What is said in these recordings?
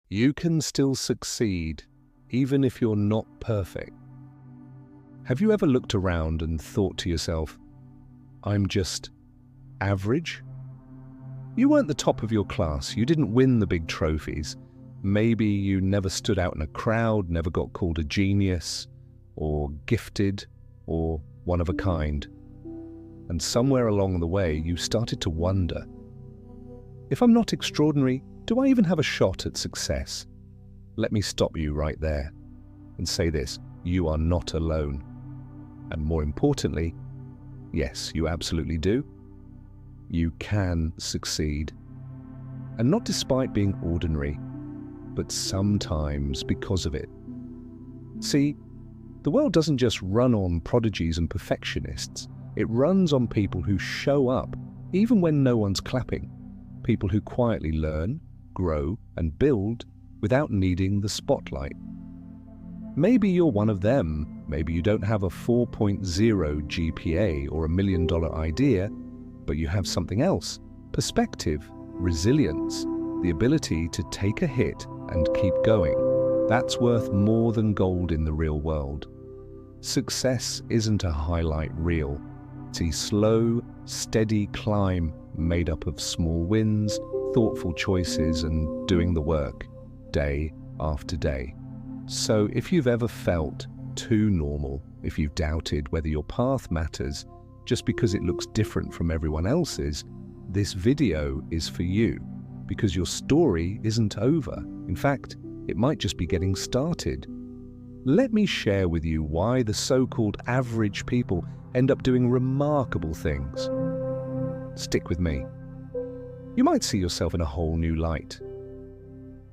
You can still succeed, even if you're not perfect. Have you ever looked around and thought to yourself, I'm just average? You weren't the top of your class, you didn't win the big trophies. Maybe you never stood out in a crowd, never got called a genius, or gifted, or one of a kind. And somewhere along the way, you started to wonder, if I'm not extraordinary, do I even have a shot at success? Let me stop you right there and say this, you are not alone. And more importantly, yes, you absolutely do. You can succeed. And not despite being ordinary, but sometimes because of it. See, the world doesn't just run on prodigies and perfectionists. It runs on people who show up, even when no one's clapping. People who quietly learn, grow, and build without needing the spotlight. Maybe you're one of them. Maybe you don't have a 4.0 GPA or $1 million idea, but you have something else: perspective, resilience, the ability to take a hit and keep going. That's worth more than gold in the real world. Success isn't a highlight reel. It's a slow, steady climb made up of small wins, thoughtful choices, and doing the work day after day. So if you've ever felt too normal, if you've doubted whether your path matters just because it looks different from everyone else's, this video is for you, because your story isn't over. In fact, it might just be getting started. Let me share with you why the so-called average people end up doing remarkable things. Stick with me. You might see yourself in a whole new light.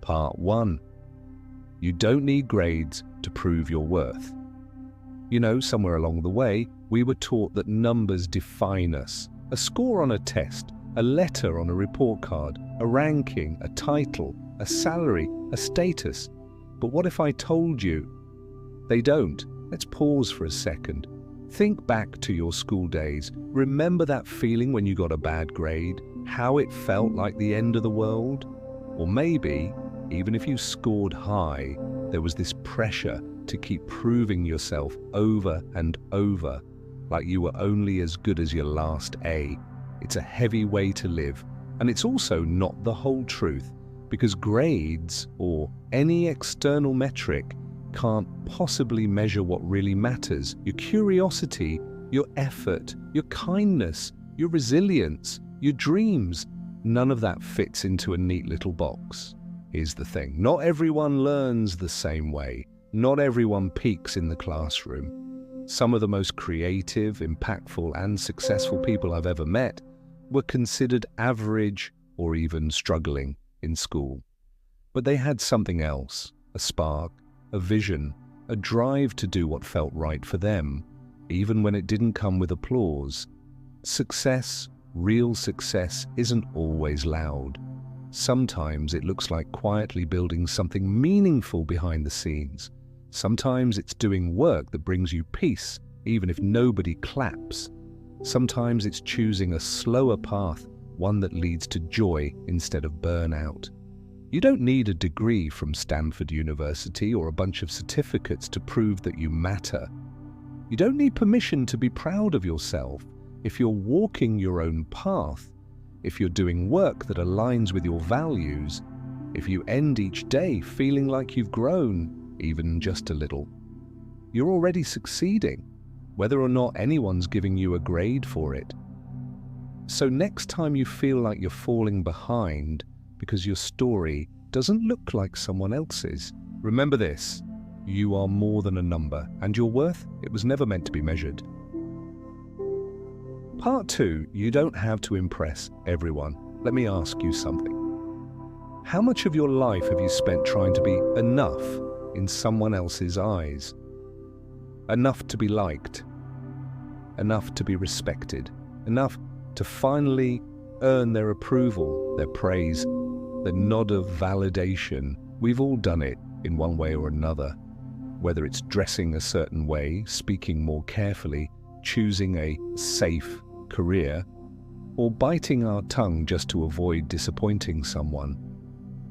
Part 1. You don't need grades to prove your worth. You know, somewhere along the way, we were taught that numbers define us. A score on a test, a letter on a report card, a ranking, a title, a salary, a status. But what if I told you they don't? Let's pause for a second. Think back to your school days. Remember that feeling when you got a bad grade? How it felt like the end of the world? Or maybe, even if you scored high, there was this pressure to keep proving yourself over and over, like you were only as good as your last A. It's a heavy way to live, and it's also not the whole truth, because grades, or any external metric, can't possibly measure what really matters. Your curiosity, your effort, your kindness, your resilience, your dreams, none of that fits into a neat little box. Here's the thing, not everyone learns the same way. Not everyone peaks in the classroom. Some of the most creative, impactful, and successful people I've ever met were considered average or even struggling in school. But they had something else, a spark, a vision, a drive to do what felt right for them, even when it didn't come with applause. Success, real success, isn't always loud. Sometimes it looks like quietly building something meaningful behind the scenes. Sometimes it's doing work that brings you peace, even if nobody claps. Sometimes it's choosing a slower path, one that leads to joy instead of burnout. You don't need a degree from Stanford University or a bunch of certificates to prove that you matter. You don't need permission to be proud of yourself. If you're walking your own path, if you're doing work that aligns with your values, if you end each day feeling like you've grown, even just a little, you're already succeeding, whether or not anyone's giving you a grade for it. So next time you feel like you're falling behind because your story doesn't look like someone else's, remember this: you are more than a number, and your worth, it was never meant to be measured. Part 2, you don't have to impress everyone. Let me ask you something. How much of your life have you spent trying to be enough in someone else's eyes? Enough to be liked, enough to be respected, enough to finally earn their approval, their praise, the nod of validation. We've all done it in one way or another, whether it's dressing a certain way, speaking more carefully, choosing a safe career, or biting our tongue just to avoid disappointing someone.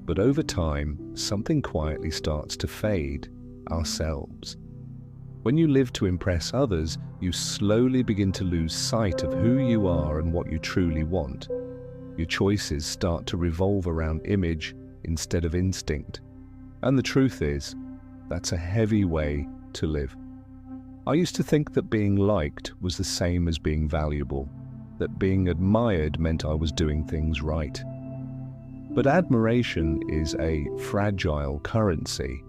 But over time, something quietly starts to fade, ourselves. When you live to impress others, you slowly begin to lose sight of who you are and what you truly want. Your choices start to revolve around image instead of instinct. And the truth is, that's a heavy way to live. I used to think that being liked was the same as being valuable, that being admired meant I was doing things right. But admiration is a fragile currency.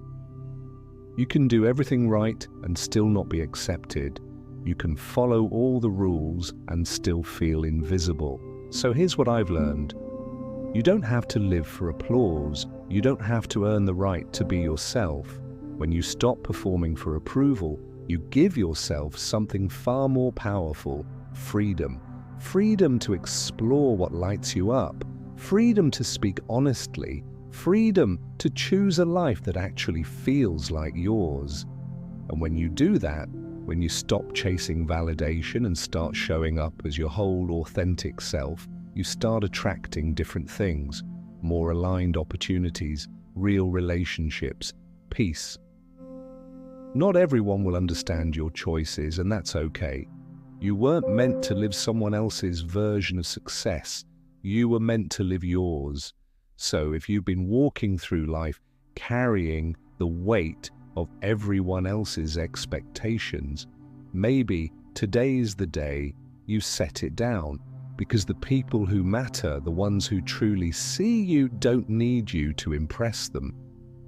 You can do everything right and still not be accepted. You can follow all the rules and still feel invisible. So here's what I've learned. You don't have to live for applause. You don't have to earn the right to be yourself. When you stop performing for approval, you give yourself something far more powerful: freedom. Freedom to explore what lights you up. Freedom to speak honestly. Freedom to choose a life that actually feels like yours. And when you do that, when you stop chasing validation and start showing up as your whole authentic self, you start attracting different things: more aligned opportunities, real relationships, peace. Not everyone will understand your choices, and that's okay. You weren't meant to live someone else's version of success. You were meant to live yours. So if you've been walking through life carrying the weight of everyone else's expectations, maybe today's the day you set it down, because the people who matter, the ones who truly see you, don't need you to impress them.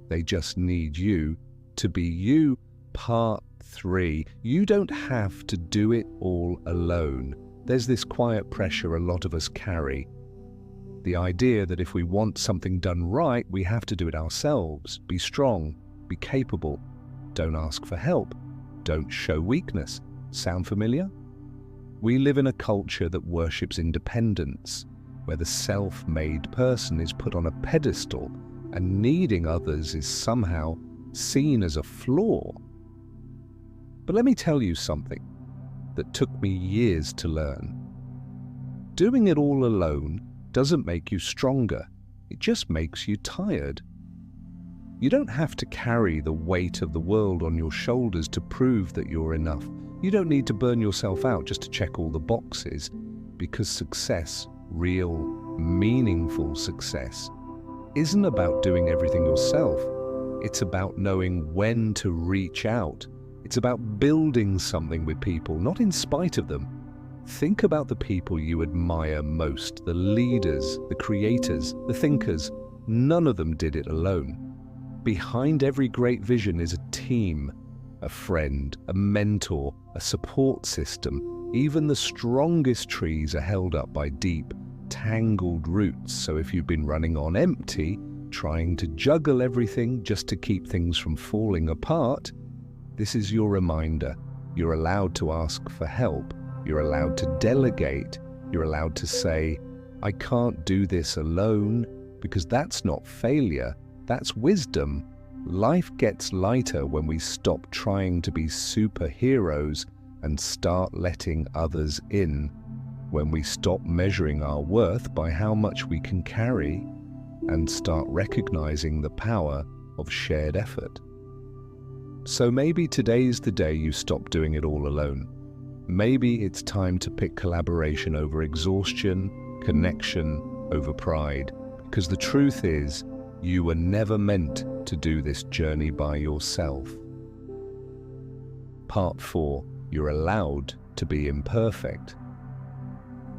They just need you to be you. Part 3. You don't have to do it all alone. There's this quiet pressure a lot of us carry. The idea that if we want something done right, we have to do it ourselves. Be strong, be capable. Don't ask for help. Don't show weakness. Sound familiar? We live in a culture that worships independence, where the self-made person is put on a pedestal and needing others is somehow seen as a flaw. But let me tell you something that took me years to learn. Doing it all alone doesn't make you stronger, it just makes you tired. You don't have to carry the weight of the world on your shoulders to prove that you're enough. You don't need to burn yourself out just to check all the boxes, because success, real, meaningful success, isn't about doing everything yourself. It's about knowing when to reach out. It's about building something with people, not in spite of them. Think about the people you admire most, the leaders, the creators, the thinkers. None of them did it alone. Behind every great vision is a team, a friend, a mentor, a support system. Even the strongest trees are held up by deep, tangled roots. So if you've been running on empty, trying to juggle everything just to keep things from falling apart, this is your reminder. You're allowed to ask for help. You're allowed to delegate. You're allowed to say, I can't do this alone, because that's not failure, that's wisdom. Life gets lighter when we stop trying to be superheroes and start letting others in. When we stop measuring our worth by how much we can carry and start recognizing the power of shared effort. So maybe today's the day you stop doing it all alone. Maybe it's time to pick collaboration over exhaustion, connection over pride, because the truth is, you were never meant to do this journey by yourself. Part 4. You're allowed to be imperfect.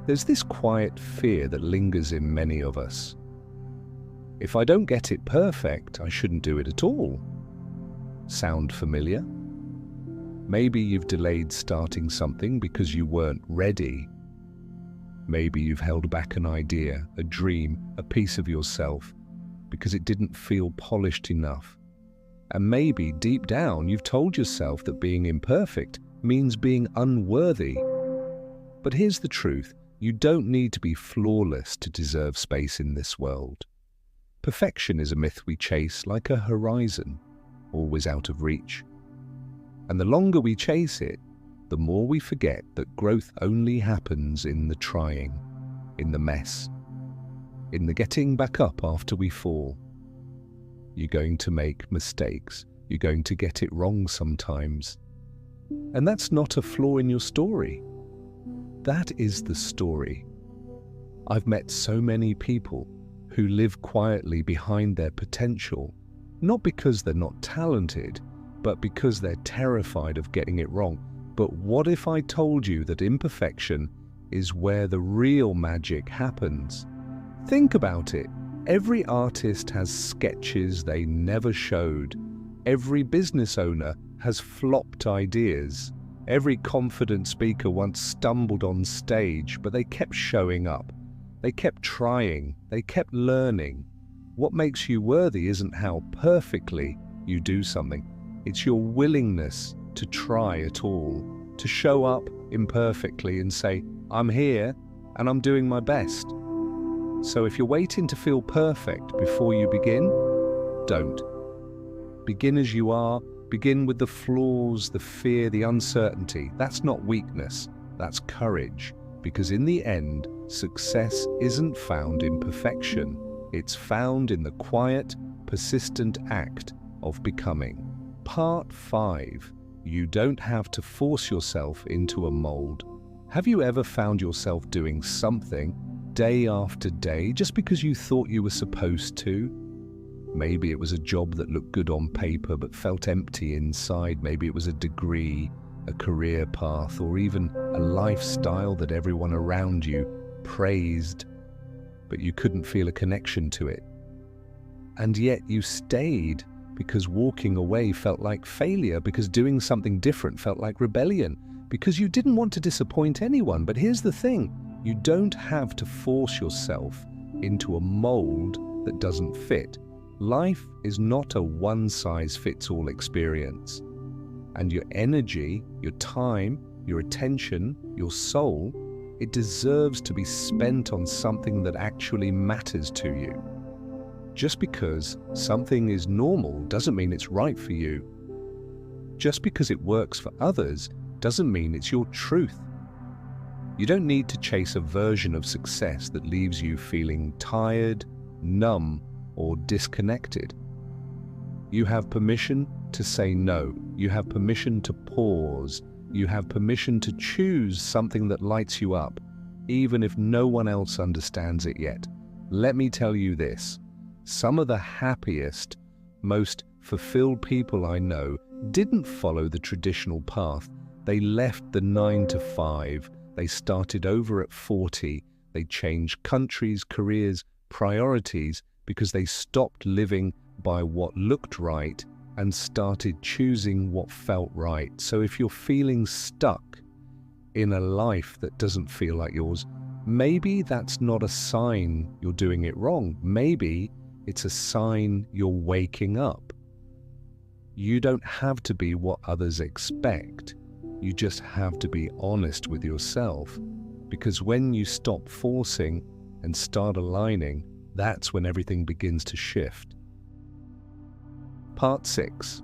There's this quiet fear that lingers in many of us. If I don't get it perfect, I shouldn't do it at all. Sound familiar? Maybe you've delayed starting something because you weren't ready. Maybe you've held back an idea, a dream, a piece of yourself, because it didn't feel polished enough. And maybe deep down you've told yourself that being imperfect means being unworthy. But here's the truth, you don't need to be flawless to deserve space in this world. Perfection is a myth we chase like a horizon, always out of reach. And the longer we chase it, the more we forget that growth only happens in the trying, in the mess, in the getting back up after we fall. You're going to make mistakes. You're going to get it wrong sometimes. And that's not a flaw in your story. That is the story. I've met so many people who live quietly behind their potential, not because they're not talented, but because they're terrified of getting it wrong. But what if I told you that imperfection is where the real magic happens? Think about it. Every artist has sketches they never showed. Every business owner has flopped ideas. Every confident speaker once stumbled on stage, but they kept showing up. They kept trying. They kept learning. What makes you worthy isn't how perfectly you do something. It's your willingness to try at all, to show up imperfectly and say, I'm here and I'm doing my best. So if you're waiting to feel perfect before you begin, don't. Begin as you are. Begin with the flaws, the fear, the uncertainty. That's not weakness, that's courage. Because in the end, success isn't found in perfection. It's found in the quiet, persistent act of becoming. Part 5. You don't have to force yourself into a mold. Have you ever found yourself doing something day after day just because you thought you were supposed to? Maybe it was a job that looked good on paper but felt empty inside. Maybe it was a degree, a career path, or even a lifestyle that everyone around you praised, but you couldn't feel a connection to it. And yet you stayed because walking away felt like failure, because doing something different felt like rebellion, because you didn't want to disappoint anyone. But here's the thing, you don't have to force yourself into a mold that doesn't fit. Life is not a one-size-fits-all experience. And your energy, your time, your attention, your soul, it deserves to be spent on something that actually matters to you. Just because something is normal doesn't mean it's right for you. Just because it works for others doesn't mean it's your truth. You don't need to chase a version of success that leaves you feeling tired, numb, or disconnected. You have permission to say no. You have permission to pause. You have permission to choose something that lights you up, even if no one else understands it yet. Let me tell you this. Some of the happiest, most fulfilled people I know didn't follow the traditional path. They left the 9 to 5. They started over at 40. They changed countries, careers, priorities because they stopped living by what looked right and started choosing what felt right. So if you're feeling stuck in a life that doesn't feel like yours, maybe that's not a sign you're doing it wrong. Maybe it's a sign you're waking up. You don't have to be what others expect. You just have to be honest with yourself. Because when you stop forcing and start aligning, that's when everything begins to shift. Part 6.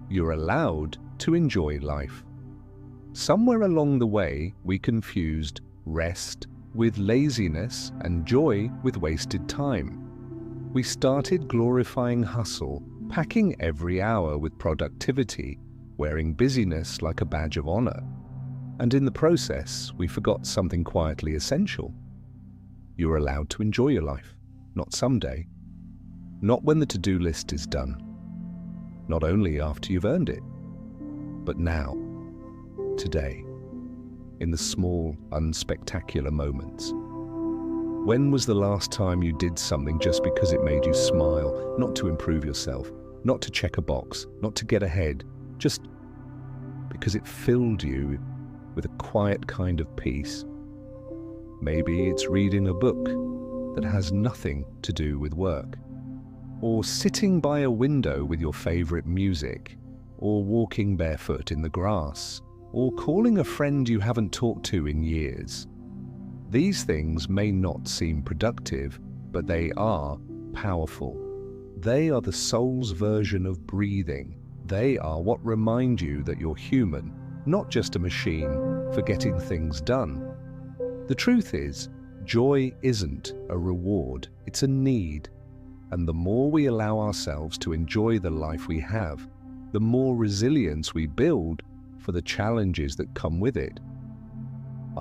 You're allowed to enjoy life. Somewhere along the way, we confused rest with laziness and joy with wasted time. We started glorifying hustle, packing every hour with productivity, wearing busyness like a badge of honor. And in the process, we forgot something quietly essential. You're allowed to enjoy your life, not someday, not when the to-do list is done, not only after you've earned it, but now, today, in the small, unspectacular moments. When was the last time you did something just because it made you smile, not to improve yourself, not to check a box, not to get ahead, just because it filled you with a quiet kind of peace? Maybe it's reading a book that has nothing to do with work, or sitting by a window with your favorite music, or walking barefoot in the grass, or calling a friend you haven't talked to in years. These things may not seem productive, but they are powerful. They are the soul's version of breathing. They are what remind you that you're human, not just a machine for getting things done. The truth is, joy isn't a reward, it's a need. And the more we allow ourselves to enjoy the life we have, the more resilience we build for the challenges that come with it.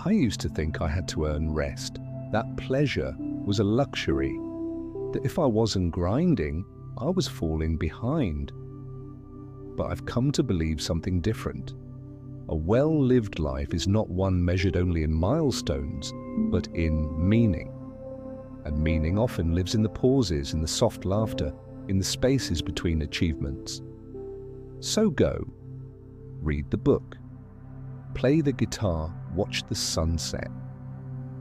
I used to think I had to earn rest, that pleasure was a luxury, that if I wasn't grinding, I was falling behind. But I've come to believe something different. A well-lived life is not one measured only in milestones, but in meaning. And meaning often lives in the pauses, in the soft laughter, in the spaces between achievements. So go, read the book, play the guitar, watch the sunset.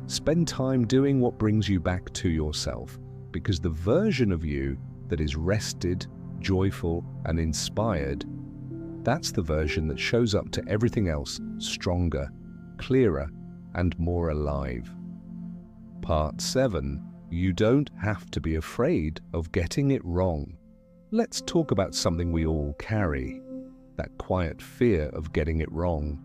Spend time doing what brings you back to yourself, because the version of you that is rested, joyful, and inspired, that's the version that shows up to everything else stronger, clearer, and more alive. Part 7. You don't have to be afraid of getting it wrong. Let's talk about something we all carry, that quiet fear of getting it wrong.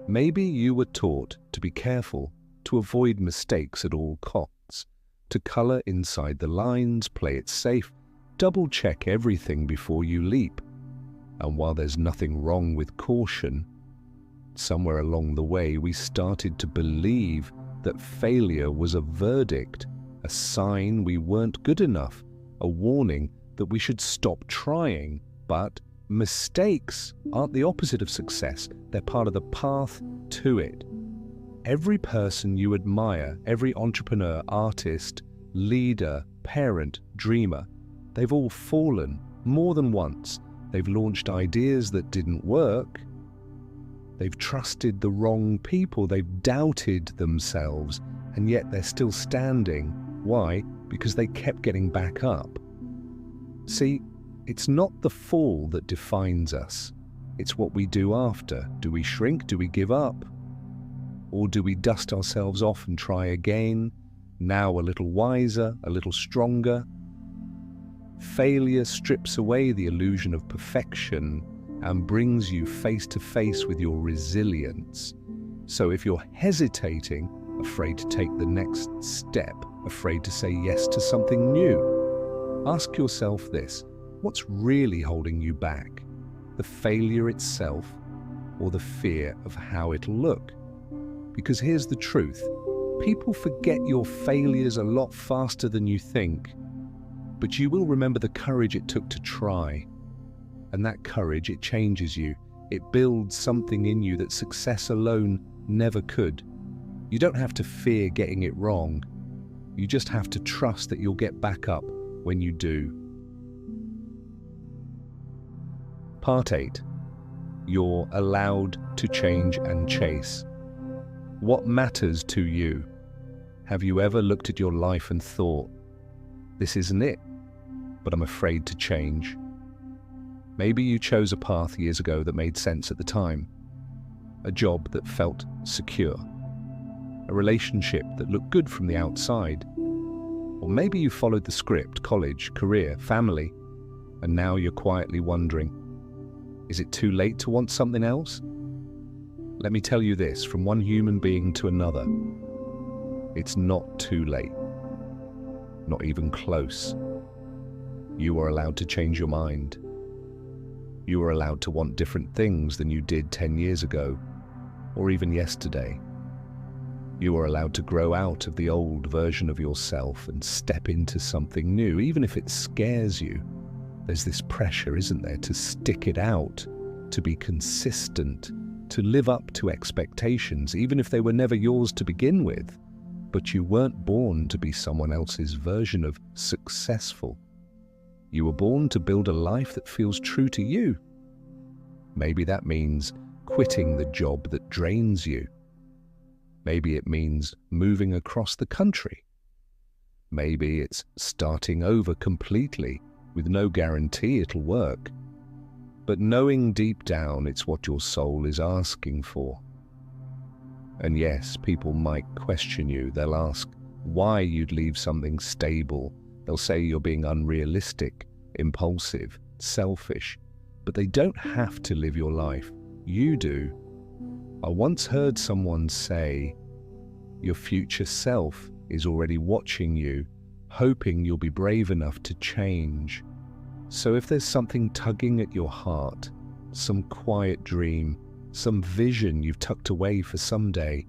Maybe you were taught to be careful, to avoid mistakes at all costs, to color inside the lines, play it safe, double-check everything before you leap. And while there's nothing wrong with caution, somewhere along the way we started to believe that failure was a verdict, a sign we weren't good enough, a warning that we should stop trying. But mistakes aren't the opposite of success, they're part of the path to it. Every person you admire, every entrepreneur, artist, leader, parent, dreamer, they've all fallen more than once. They've launched ideas that didn't work. They've trusted the wrong people. They've doubted themselves, and yet they're still standing. Why? Because they kept getting back up. See, it's not the fall that defines us. It's what we do after. Do we shrink? Do we give up? Or do we dust ourselves off and try again, now a little wiser, a little stronger? Failure strips away the illusion of perfection and brings you face to face with your resilience. So if you're hesitating, afraid to take the next step, afraid to say yes to something new, ask yourself this: what's really holding you back? The failure itself or the fear of how it'll look? Because here's the truth, people forget your failures a lot faster than you think, but you will remember the courage it took to try. And that courage, it changes you. It builds something in you that success alone never could. You don't have to fear getting it wrong. You just have to trust that you'll get back up when you do. Part 8. You're allowed to change and chase. What matters to you? Have you ever looked at your life and thought, this isn't it, but I'm afraid to change? Maybe you chose a path years ago that made sense at the time, a job that felt secure, a relationship that looked good from the outside, or maybe you followed the script, college, career, family, and now you're quietly wondering, is it too late to want something else? Let me tell you this, from one human being to another, it's not too late, not even close. You are allowed to change your mind. You are allowed to want different things than you did 10 years ago, or even yesterday. You are allowed to grow out of the old version of yourself and step into something new, even if it scares you. There's this pressure, isn't there, to stick it out, to be consistent, to live up to expectations, even if they were never yours to begin with. But you weren't born to be someone else's version of successful. You were born to build a life that feels true to you. Maybe that means quitting the job that drains you. Maybe it means moving across the country. Maybe it's starting over completely with no guarantee it'll work. But knowing deep down it's what your soul is asking for. And yes, people might question you. They'll ask why you'd leave something stable. They'll say you're being unrealistic, impulsive, selfish. But they don't have to live your life. You do. I once heard someone say, your future self is already watching you, hoping you'll be brave enough to change. So if there's something tugging at your heart, some quiet dream, some vision you've tucked away for someday,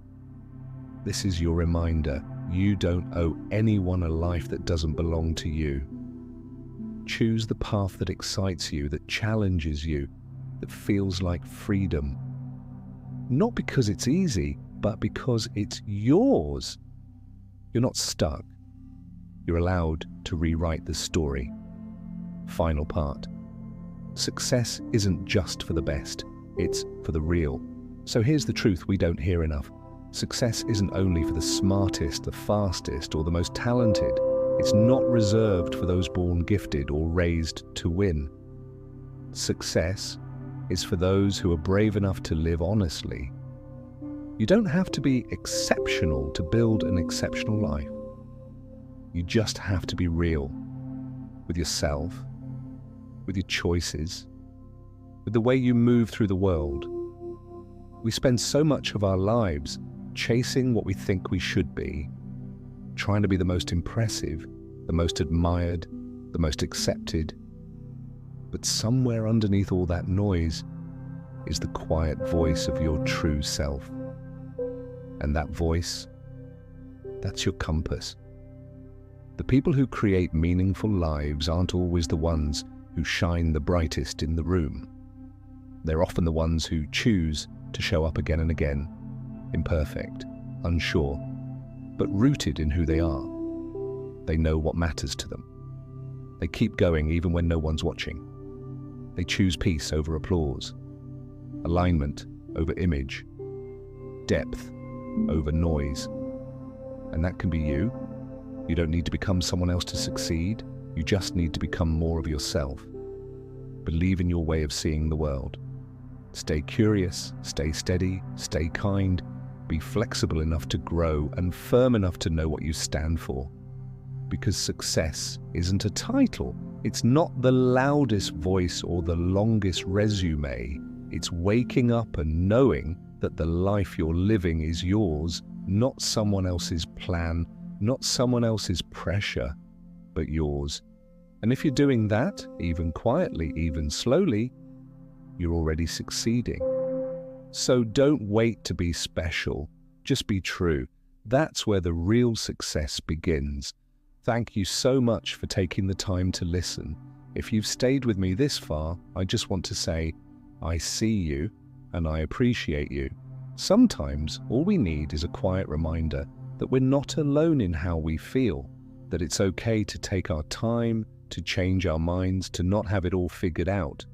this is your reminder. You don't owe anyone a life that doesn't belong to you. Choose the path that excites you, that challenges you, that feels like freedom. Not because it's easy, but because it's yours. You're not stuck. You're allowed to rewrite the story. Final part. Success isn't just for the best, it's for the real. So here's the truth we don't hear enough. Success isn't only for the smartest, the fastest, or the most talented. It's not reserved for those born gifted or raised to win. Success is for those who are brave enough to live honestly. You don't have to be exceptional to build an exceptional life. You just have to be real with yourself, with your choices, with the way you move through the world. We spend so much of our lives chasing what we think we should be, trying to be the most impressive, the most admired, the most accepted. But somewhere underneath all that noise is the quiet voice of your true self. And that voice, that's your compass. The people who create meaningful lives aren't always the ones who shine the brightest in the room. They're often the ones who choose to show up again and again, imperfect, unsure, but rooted in who they are. They know what matters to them. They keep going even when no one's watching. They choose peace over applause, alignment over image, depth over noise. And that can be you. You don't need to become someone else to succeed. You just need to become more of yourself. Believe in your way of seeing the world. Stay curious, stay steady, stay kind, be flexible enough to grow and firm enough to know what you stand for. Because success isn't a title. It's not the loudest voice or the longest resume. It's waking up and knowing that the life you're living is yours, not someone else's plan, not someone else's pressure, but yours. And if you're doing that, even quietly, even slowly, you're already succeeding. So don't wait to be special, just be true. That's where the real success begins. Thank you so much for taking the time to listen. If you've stayed with me this far, I just want to say, I see you and I appreciate you. Sometimes all we need is a quiet reminder that we're not alone in how we feel, that it's okay to take our time, to change our minds, to not have it all figured out.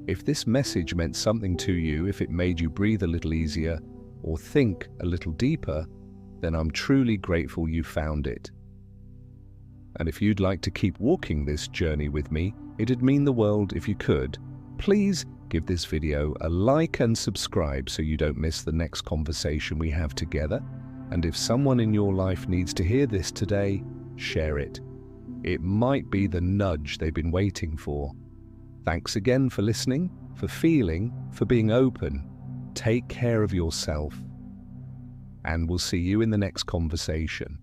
If this message meant something to you, if it made you breathe a little easier or think a little deeper, then I'm truly grateful you found it. And if you'd like to keep walking this journey with me, it'd mean the world if you could. Please give this video a like and subscribe so you don't miss the next conversation we have together. And if someone in your life needs to hear this today, share it. It might be the nudge they've been waiting for. Thanks again for listening, for feeling, for being open. Take care of yourself. And we'll see you in the next conversation.